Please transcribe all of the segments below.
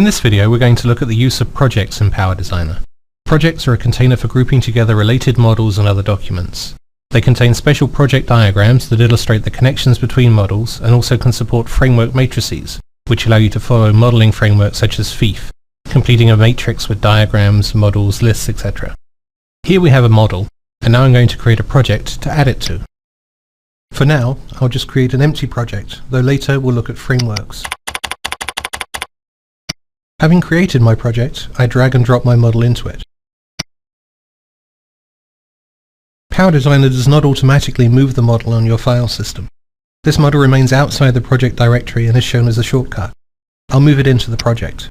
In this video we're going to look at the use of projects in Power Designer. Projects are a container for grouping together related models and other documents. They contain special project diagrams that illustrate the connections between models and also can support framework matrices, which allow you to follow modeling frameworks such as FEIF, completing a matrix with diagrams, models, lists, etc. Here we have a model, and now I'm going to create a project to add it to. For now, I'll just create an empty project, though later we'll look at frameworks. Having created my project, I drag and drop my model into it. Power Designer does not automatically move the model on your file system. This model remains outside the project directory and is shown as a shortcut. I'll move it into the project.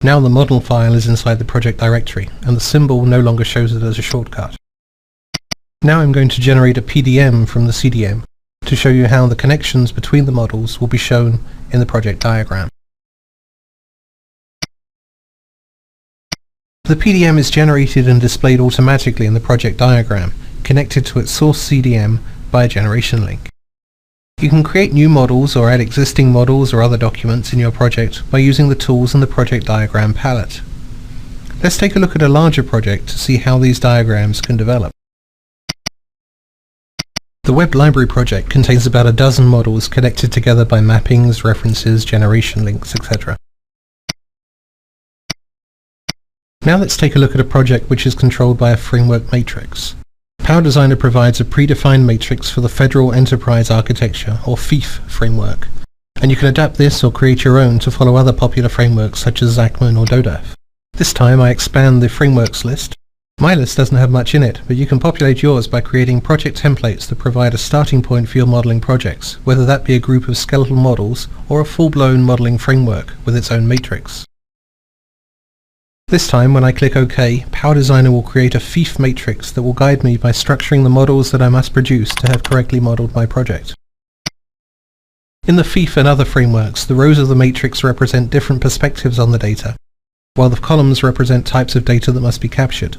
Now the model file is inside the project directory, and the symbol no longer shows it as a shortcut. Now I'm going to generate a PDM from the CDM to show you how the connections between the models will be shown in the project diagram. The PDM is generated and displayed automatically in the project diagram, connected to its source CDM by a generation link. You can create new models or add existing models or other documents in your project by using the tools in the project diagram palette. Let's take a look at a larger project to see how these diagrams can develop. The Web Library project contains about a dozen models connected together by mappings, references, generation links, etc. Now let's take a look at a project which is controlled by a framework matrix. Power Designer provides a predefined matrix for the Federal Enterprise Architecture, or FEIF, framework, and you can adapt this or create your own to follow other popular frameworks such as Zachman or DODAF. This time I expand the frameworks list. My list doesn't have much in it, but you can populate yours by creating project templates that provide a starting point for your modeling projects, whether that be a group of skeletal models or a full-blown modeling framework with its own matrix. This time, when I click OK, Power Designer will create a FEIF matrix that will guide me by structuring the models that I must produce to have correctly modeled my project. In the FEIF and other frameworks, the rows of the matrix represent different perspectives on the data, while the columns represent types of data that must be captured.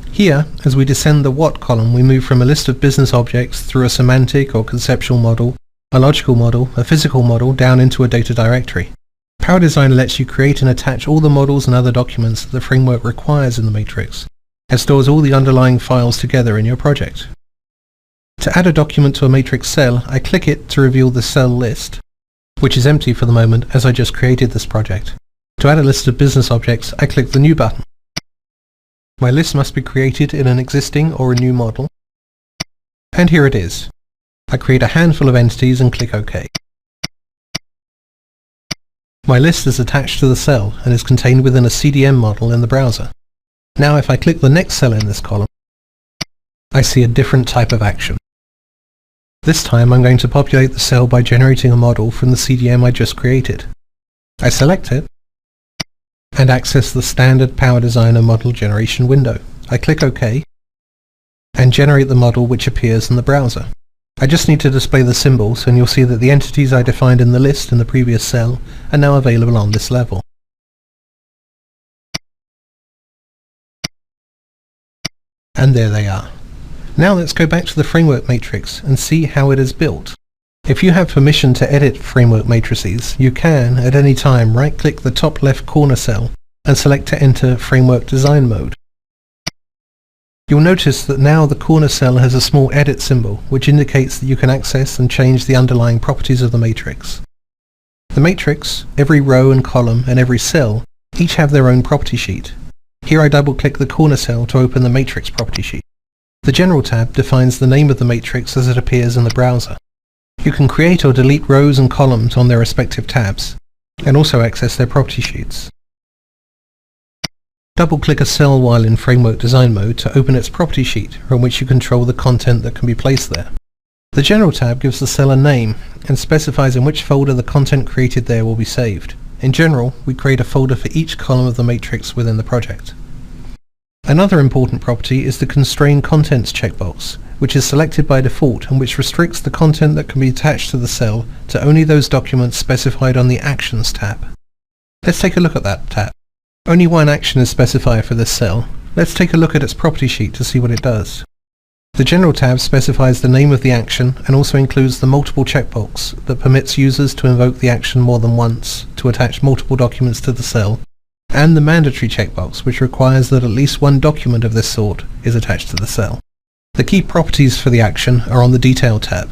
Here, as we descend the What column, we move from a list of business objects through a semantic or conceptual model, a logical model, a physical model, down into a data directory. Power Designer lets you create and attach all the models and other documents that the framework requires in the matrix, and stores all the underlying files together in your project. To add a document to a matrix cell, I click it to reveal the cell list, which is empty for the moment as I just created this project. To add a list of business objects, I click the New button. My list must be created in an existing or a new model, and here it is. I create a handful of entities and click OK. My list is attached to the cell and is contained within a CDM model in the browser. Now if I click the next cell in this column, I see a different type of action. This time I'm going to populate the cell by generating a model from the CDM I just created. I select it and access the standard Power Designer model generation window. I click OK and generate the model which appears in the browser. I just need to display the symbols and you'll see that the entities I defined in the list in the previous cell are now available on this level. And there they are. Now let's go back to the framework matrix and see how it is built. If you have permission to edit framework matrices, you can, at any time, right-click the top left corner cell and select to enter Framework Design Mode. You'll notice that now the corner cell has a small edit symbol, which indicates that you can access and change the underlying properties of the matrix. The matrix, every row and column, and every cell each have their own property sheet. Here I double-click the corner cell to open the matrix property sheet. The General tab defines the name of the matrix as it appears in the browser. You can create or delete rows and columns on their respective tabs, and also access their property sheets. Double-click a cell while in Framework Design Mode to open its property sheet, from which you control the content that can be placed there. The General tab gives the cell a name and specifies in which folder the content created there will be saved. In general, we create a folder for each column of the matrix within the project. Another important property is the Constrain Contents checkbox, which is selected by default and which restricts the content that can be attached to the cell to only those documents specified on the Actions tab. Let's take a look at that tab. Only one action is specified for this cell. Let's take a look at its property sheet to see what it does. The General tab specifies the name of the action and also includes the multiple checkbox that permits users to invoke the action more than once to attach multiple documents to the cell, and the mandatory checkbox which requires that at least one document of this sort is attached to the cell. The key properties for the action are on the Detail tab.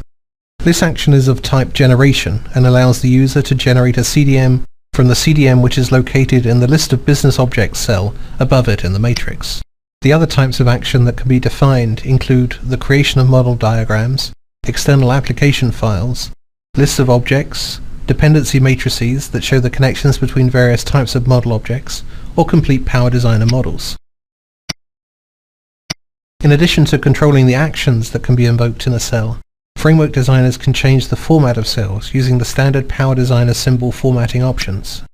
This action is of type generation and allows the user to generate a CDM from the CDM which is located in the list of business objects cell above it in the matrix. The other types of action that can be defined include the creation of model diagrams, external application files, lists of objects, dependency matrices that show the connections between various types of model objects, or complete Power Designer models. In addition to controlling the actions that can be invoked in a cell, framework designers can change the format of cells using the standard Power Designer symbol formatting options.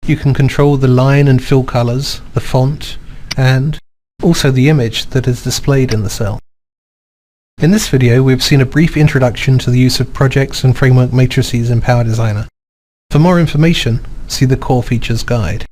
You can control the line and fill colors, the font, and also the image that is displayed in the cell. In this video we have seen a brief introduction to the use of projects and framework matrices in Power Designer. For more information, see the Core Features Guide.